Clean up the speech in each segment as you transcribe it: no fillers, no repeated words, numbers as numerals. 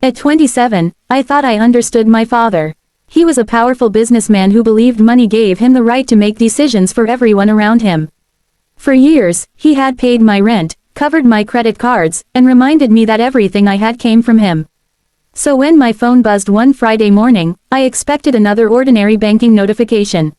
At 27, I thought I understood my father. He was a powerful businessman who believed money gave him the right to make decisions for everyone around him. For years, he had paid my rent, covered my credit cards, and reminded me that everything I had came from him. So when my phone buzzed one Friday morning, I expected another ordinary banking notification.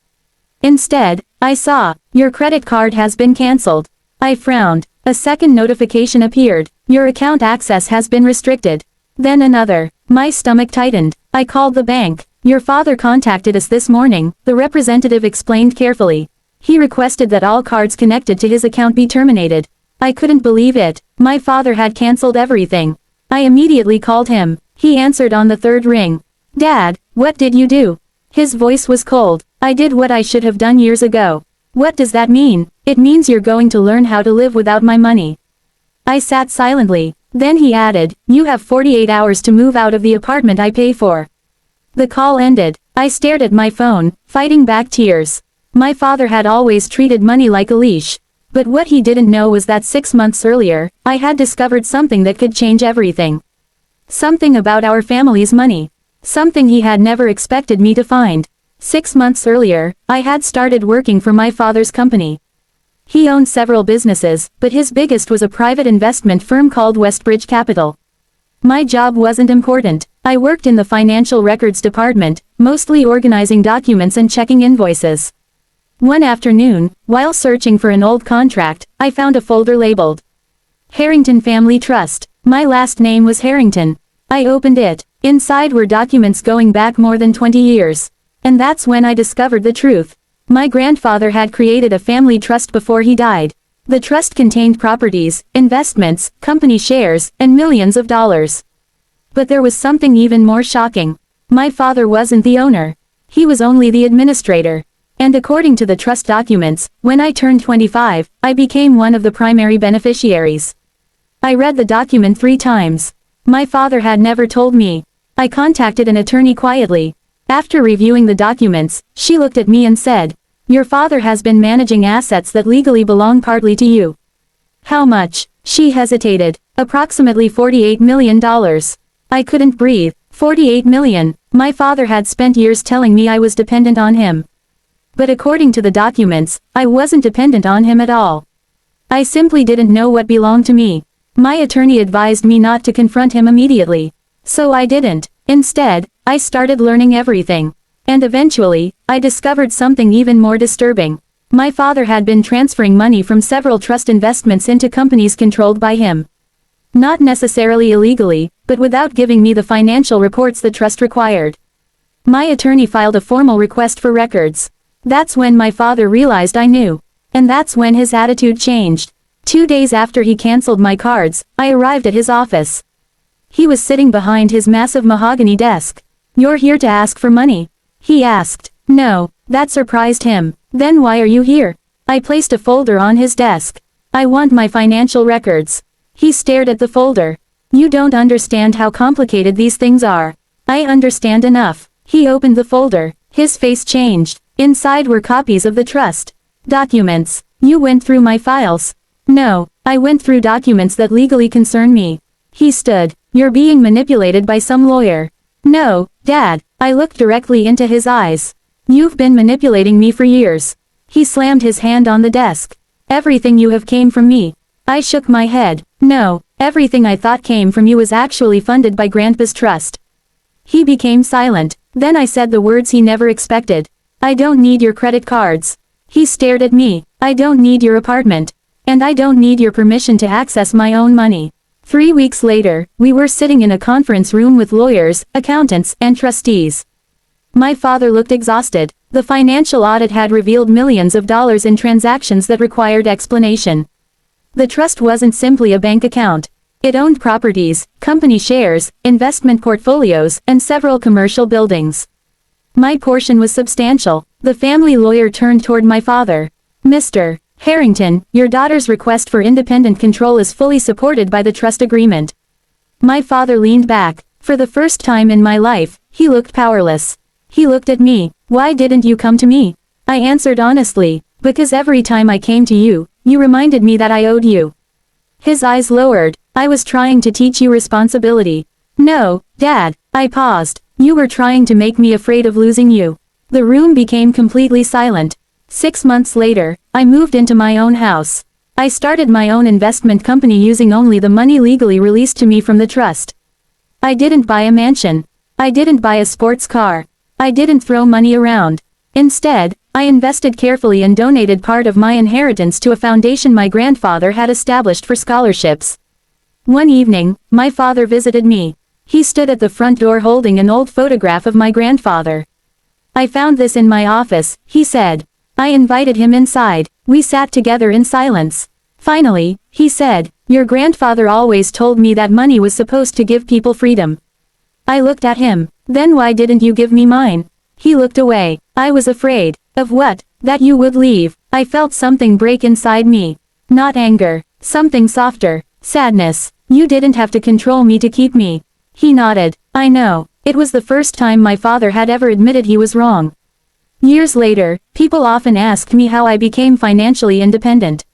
Instead, I saw, "Your credit card has been cancelled." I frowned. A second notification appeared. "Your account access has been restricted." Then another. My stomach tightened. I called the bank. "Your father contacted us this morning," the representative explained carefully. "He requested that all cards connected to his account be terminated." I couldn't believe it. My father had cancelled everything. I immediately called him. He answered on the third ring. "Dad, what did you do?" His voice was cold. "I did what I should have done years ago." "What does that mean?" "It means you're going to learn how to live without my money." I sat silently. Then he added, "You have 48 hours to move out of the apartment I pay for." The call ended. I stared at my phone, fighting back tears. My father had always treated money like a leash. But what he didn't know was that 6 months earlier, I had discovered something that could change everything. Something about our family's money. Something he had never expected me to find. 6 months earlier, I had started working for my father's company. He owned several businesses, but his biggest was a private investment firm called Westbridge Capital. My job wasn't important. I worked in the financial records department, mostly organizing documents and checking invoices. One afternoon, while searching for an old contract, I found a folder labeled Harrington Family Trust. My last name was Harrington. I opened it. Inside were documents going back more than 20 years. And that's when I discovered the truth. My grandfather had created a family trust before he died. The trust contained properties, investments, company shares, and millions of dollars. But there was something even more shocking. My father wasn't the owner. He was only the administrator. And according to the trust documents, when I turned 25, I became one of the primary beneficiaries. I read the document 3 times. My father had never told me. I contacted an attorney quietly. After reviewing the documents, she looked at me and said, "Your father has been managing assets that legally belong partly to you." "How much?" She hesitated. "Approximately $48 million. I couldn't breathe. 48 million. My father had spent years telling me I was dependent on him. But according to the documents, I wasn't dependent on him at all. I simply didn't know what belonged to me. My attorney advised me not to confront him immediately. So I didn't. Instead, I started learning everything. And eventually, I discovered something even more disturbing. My father had been transferring money from several trust investments into companies controlled by him. Not necessarily illegally, but without giving me the financial reports the trust required. My attorney filed a formal request for records. That's when my father realized I knew. And that's when his attitude changed. 2 days after he canceled my cards, I arrived at his office. He was sitting behind his massive mahogany desk. "You're here to ask for money?" he asked. No, that surprised him. "Then why are you here?" I placed a folder on his desk. "I want my financial records." He stared at the folder. "You don't understand how complicated these things are." "I understand enough." He opened the folder. His face changed. Inside were copies of the trust documents. "You went through my files." "No, I went through documents that legally concern me." He stood. "You're being manipulated by some lawyer." "No, Dad." I looked directly into his eyes. "You've been manipulating me for years." He slammed his hand on the desk. "Everything you have came from me." I shook my head. "No, everything I thought came from you was actually funded by Grandpa's trust." He became silent. Then I said the words he never expected. "I don't need your credit cards." He stared at me. "I don't need your apartment. And I don't need your permission to access my own money." 3 weeks later, we were sitting in a conference room with lawyers, accountants, and trustees. My father looked exhausted. The financial audit had revealed millions of dollars in transactions that required explanation. The trust wasn't simply a bank account. It owned properties, company shares, investment portfolios, and several commercial buildings. My portion was substantial. The family lawyer turned toward my father. "Mr. Harrington, your daughter's request for independent control is fully supported by the trust agreement." My father leaned back. For the first time in my life, he looked powerless. He looked at me. "Why didn't you come to me?" I answered honestly. "Because every time I came to you, you reminded me that I owed you." His eyes lowered. "I was trying to teach you responsibility. No, Dad, I paused. You were trying to make me afraid of losing you. The room became completely silent. 6 months later, I moved into my own house. I started my own investment company using only the money legally released to me from the trust. I didn't buy a mansion. I didn't buy a sports car. I didn't throw money around. Instead, I invested carefully and donated part of my inheritance to a foundation my grandfather had established for scholarships. One evening, my father visited me. He stood at the front door holding an old photograph of my grandfather. I found this in my office, he said. I invited him inside. We sat together in silence. Finally, he said, "Your grandfather always told me that money was supposed to give people freedom." I looked at him. "Then why didn't you give me mine?" He looked away. "I was afraid." "Of what?" "That you would leave." I felt something break inside me. Not anger. Something softer. Sadness. "You didn't have to control me to keep me." He nodded. "I know." It was the first time my father had ever admitted he was wrong. Years later, people often asked me how I became financially independent.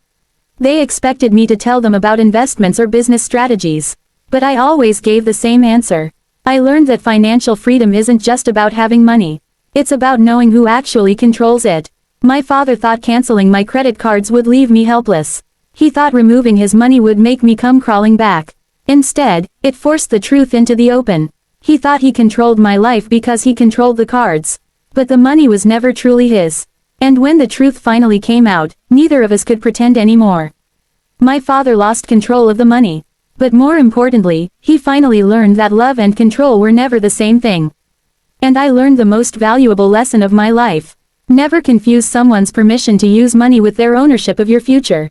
They expected me to tell them about investments or business strategies. But I always gave the same answer. I learned that financial freedom isn't just about having money. It's about knowing who actually controls it. My father thought canceling my credit cards would leave me helpless. He thought removing his money would make me come crawling back. Instead, it forced the truth into the open. He thought he controlled my life because he controlled the cards. But the money was never truly his. And when the truth finally came out, neither of us could pretend anymore. My father lost control of the money. But more importantly, he finally learned that love and control were never the same thing. And I learned the most valuable lesson of my life. Never confuse someone's permission to use money with their ownership of your future.